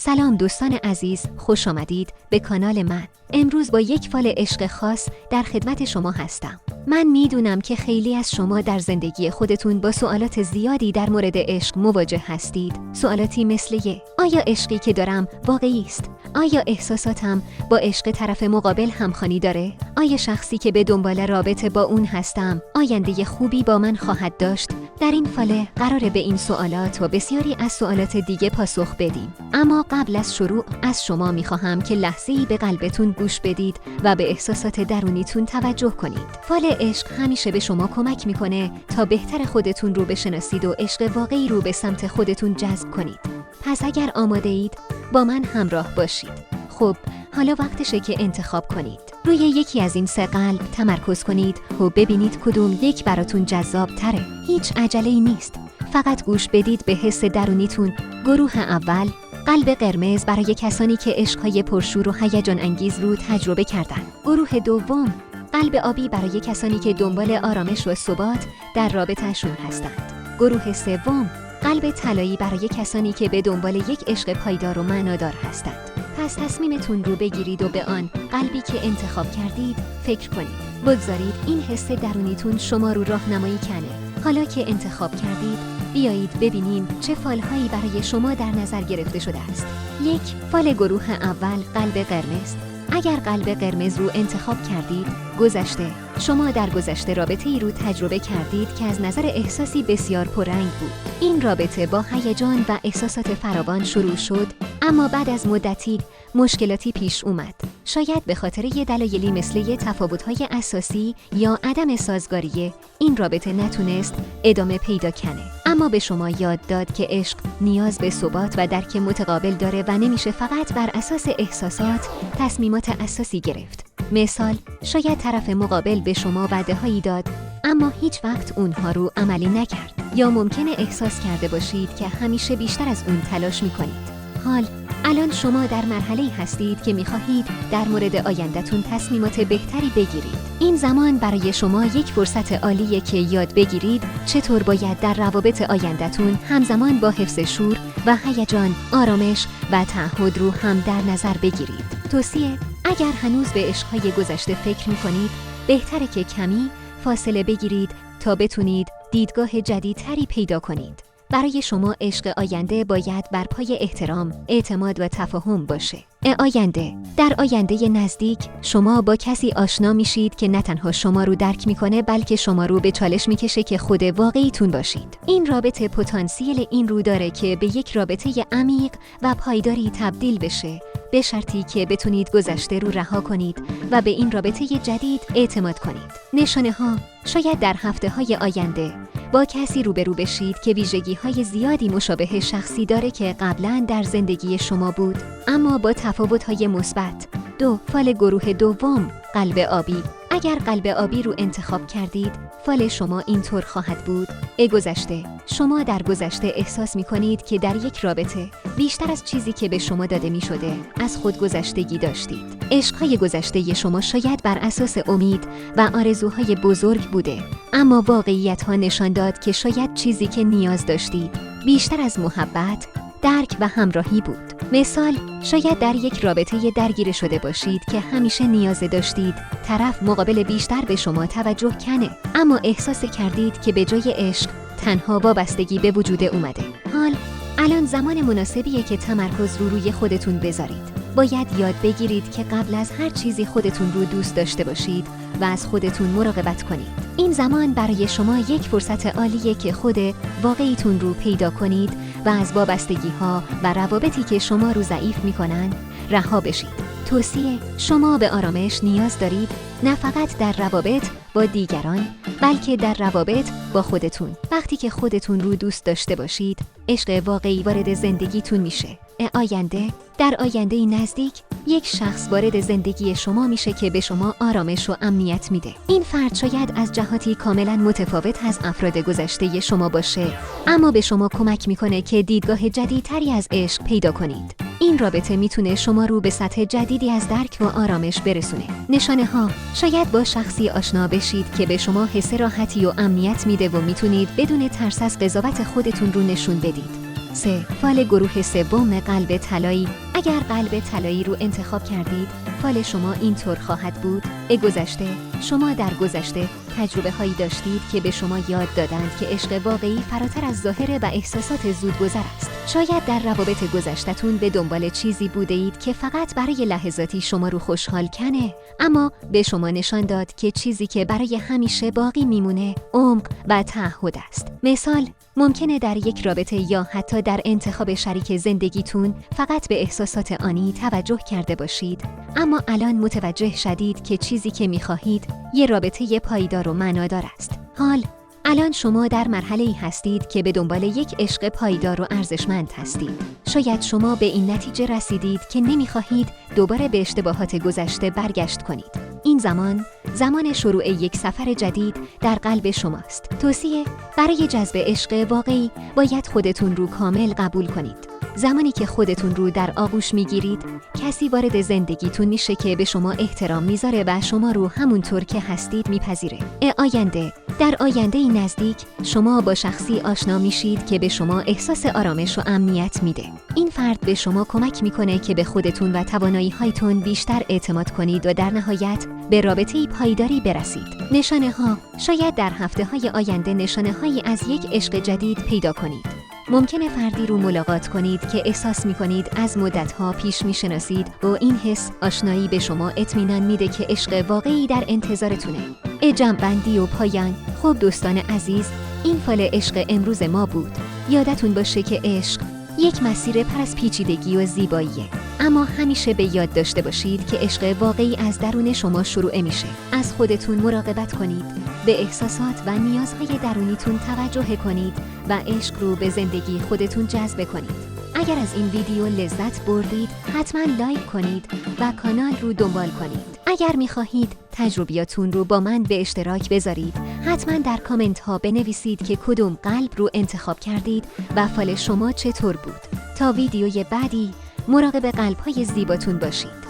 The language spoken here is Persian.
سلام دوستان عزیز، خوش آمدید به کانال من. امروز با یک فال عشق خاص در خدمت شما هستم. من میدونم که خیلی از شما در زندگی خودتون با سوالات زیادی در مورد عشق مواجه هستید. سوالاتی مثل آیا عشقی که دارم واقعی است؟ آیا احساساتم با عشق طرف مقابل همخوانی داره؟ آیا شخصی که به دنبال رابطه با اون هستم آینده خوبی با من خواهد داشت؟ در این فاله قراره به این سوالات و بسیاری از سوالات دیگه پاسخ بدیم. اما قبل از شروع از شما میخواهم که لحظه‌ای به قلبتون گوش بدید و به احساسات درونیتون توجه کنید. فال عشق همیشه به شما کمک میکنه تا بهتر خودتون رو بشناسید و عشق واقعی رو به سمت خودتون جذب کنید. پس اگر آماده اید با من همراه باشید. خب حالا وقتشه که انتخاب کنید. روی یکی از این سه قلب تمرکز کنید و ببینید کدوم یک براتون جذاب تره. هیچ عجله‌ای نیست. فقط گوش بدید به حس درونیتون. گروه اول، قلب قرمز برای کسانی که عشق‌های پرشور و هیجان انگیز رو تجربه کردن. گروه دوم، قلب آبی برای کسانی که دنبال آرامش و ثبات در رابطه‌شون هستند. گروه سوم، قلب طلایی برای کسانی که به دنبال یک عشق پایدار و معنادار هستند. پس تصمیمتون رو بگیرید و به آن قلبی که انتخاب کردید فکر کنید. بگذارید این حس درونیتون شما رو راهنمایی کنه. حالا که انتخاب کردید، بیایید ببینیم چه فالهایی برای شما در نظر گرفته شده است. 1. فال گروه اول، قلب قرمز. اگر قلب قرمز رو انتخاب کردید، گذشته. شما در گذشته رابطه‌ای رو تجربه کردید که از نظر احساسی بسیار پررنگ بود. این رابطه با هیجان و احساسات فراوان شروع شد، اما بعد از مدتی مشکلاتی پیش اومد. شاید به خاطر یه دلایلی مثل تفاوت‌های اساسی یا عدم سازگاری این رابطه نتونست ادامه پیدا کنه. اما به شما یاد داد که عشق نیاز به ثبات و درک متقابل داره و نمیشه فقط بر اساس احساسات تصمیمات اساسی گرفت. مثال، شاید طرف مقابل به شما وعده‌هایی داد اما هیچ وقت اونها رو عملی نکرد، یا ممکنه احساس کرده باشید که همیشه بیشتر از اون تلاش می‌کنید. الان شما در مرحله‌ای هستید که می‌خواهید در مورد آینده‌تون تصمیمات بهتری بگیرید. این زمان برای شما یک فرصت عالیه که یاد بگیرید چطور باید در روابط آینده‌تون همزمان با حفظ شور و هیجان، آرامش و تعهد رو هم در نظر بگیرید. توصیه: اگر هنوز به عشق‌های گذشته فکر می‌کنید، بهتره که کمی فاصله بگیرید تا بتونید دیدگاه جدیدتری پیدا کنید. برای شما عشق آینده باید بر پای احترام، اعتماد و تفاهم باشه. در آینده نزدیک شما با کسی آشنا میشید که نه تنها شما رو درک میکنه بلکه شما رو به چالش میکشه که خود واقعیتون باشید. این رابطه پتانسیل این رو داره که به یک رابطه عمیق و پایداری تبدیل بشه، به شرطی که بتونید گذشته رو رها کنید و به این رابطه جدید اعتماد کنید. نشانه ها: شاید در هفته‌های آینده با کسی روبرو بشید که ویژگی‌های زیادی مشابه شخصی داره که قبلاً در زندگی شما بود اما با تفاوت‌های مثبت. 2. فال گروه دوم، قلب آبی. اگر قلب آبی رو انتخاب کردید، فال شما اینطور خواهد بود: گذشته. شما در گذشته احساس می‌کنید که در یک رابطه بیشتر از چیزی که به شما داده می‌شده از خودگذشتگی داشتید. عشق‌های گذشته شما شاید بر اساس امید و آرزوهای بزرگ بوده، اما واقعیت‌ها نشان داد که شاید چیزی که نیاز داشتید بیشتر از محبت، درک و همراهی بود. مثال، شاید در یک رابطه درگیر شده باشید که همیشه نیاز داشتید طرف مقابل بیشتر به شما توجه کنه، اما احساس کردید که به جای عشق تنها وابستگی به وجود اومده. الان زمان مناسبیه که تمرکز رو روی خودتون بذارید. باید یاد بگیرید که قبل از هر چیزی خودتون رو دوست داشته باشید و از خودتون مراقبت کنید. این زمان برای شما یک فرصت عالیه که خود واقعیتون رو پیدا کنید و از وابستگی‌ها و روابطی که شما رو ضعیف می‌کنن رها بشید. توصیه: شما به آرامش نیاز دارید، نه فقط در روابط با دیگران بلکه در روابط با خودتون. وقتی که خودتون رو دوست داشته باشید، عشق واقعی وارد زندگیتون میشه. در آینده نزدیک یک شخص وارد زندگی شما میشه که به شما آرامش و امنیت میده. این فرد شاید از جهاتی کاملا متفاوت از افراد گذشته شما باشه، اما به شما کمک میکنه که دیدگاه جدیدتری از عشق پیدا کنید. این رابطه میتونه شما رو به سطح جدیدی از درک و آرامش برسونه. نشانه ها: شاید با شخصی آشنا بشید که به شما حس راحتی و امنیت میده و میتونید بدون ترس از قضاوت خودتون رو نشون بدید. 3. فال گروه سوم قلب طلایی. اگر قلب طلایی رو انتخاب کردید، فال شما اینطور خواهد بود: گذشته، شما در گذشته تجربه هایی داشتید که به شما یاد دادند که عشق واقعی فراتر از ظاهر و احساسات زودگذر است. شاید در روابط گذشته‌تون به دنبال چیزی بوده اید که فقط برای لحظاتی شما رو خوشحال کنه، اما به شما نشان داد که چیزی که برای همیشه باقی میمونه عمق و تعهد است. مثال، ممکنه در یک رابطه یا حتی در انتخاب شریک زندگیتون فقط به احساسات آنی توجه کرده باشید، اما الان متوجه شدید که چیزی که می‌خواهید یه رابطه پایدار و معنادار است. الان شما در مرحله‌ای هستید که به دنبال یک عشق پایدار و ارزشمند هستید. شاید شما به این نتیجه رسیدید که نمی‌خواهید دوباره به اشتباهات گذشته برگشت کنید. این زمان شروع یک سفر جدید در قلب شماست. توصیه: برای جذب عشق واقعی باید خودتون رو کامل قبول کنید. زمانی که خودتون رو در آغوش میگیرید، کسی وارد زندگیتون میشه که به شما احترام میذاره و شما رو همونطور که هستید میپذیره. در آینده‌ای نزدیک شما با شخصی آشنا میشید که به شما احساس آرامش و امنیت میده. این فرد به شما کمک میکنه که به خودتون و توانایی‌هایتون بیشتر اعتماد کنید و در نهایت به رابطه‌ای پایداری برسید. نشانه‌ها: شاید در هفته‌های آینده نشانه‌هایی از یک عشق جدید پیدا کنید. ممکنه فردی رو ملاقات کنید که احساس می‌کنید از مدت‌ها پیش می‌شناسید و این حس آشنایی به شما اطمینان میده که عشق واقعی در انتظارتونه. جمع‌بندی و پایان. خب دوستان عزیز، این فال عشق امروز ما بود. یادتون باشه که عشق یک مسیر پر از پیچیدگی و زیباییه، اما همیشه به یاد داشته باشید که عشق واقعی از درون شما شروع میشه. از خودتون مراقبت کنید، به احساسات و نیازهای درونیتون توجه کنید و عشق رو به زندگی خودتون جذب کنید. اگر از این ویدیو لذت بردید، حتما لایک کنید و کانال رو دنبال کنید. اگر میخواهید تجربیاتون رو با من به اشتراک بذارید، حتما در کامنت ها بنویسید که کدوم قلب رو انتخاب کردید و فال شما چطور بود. تا ویدیوی بعدی، مراقب قلب‌های زیباتون باشید.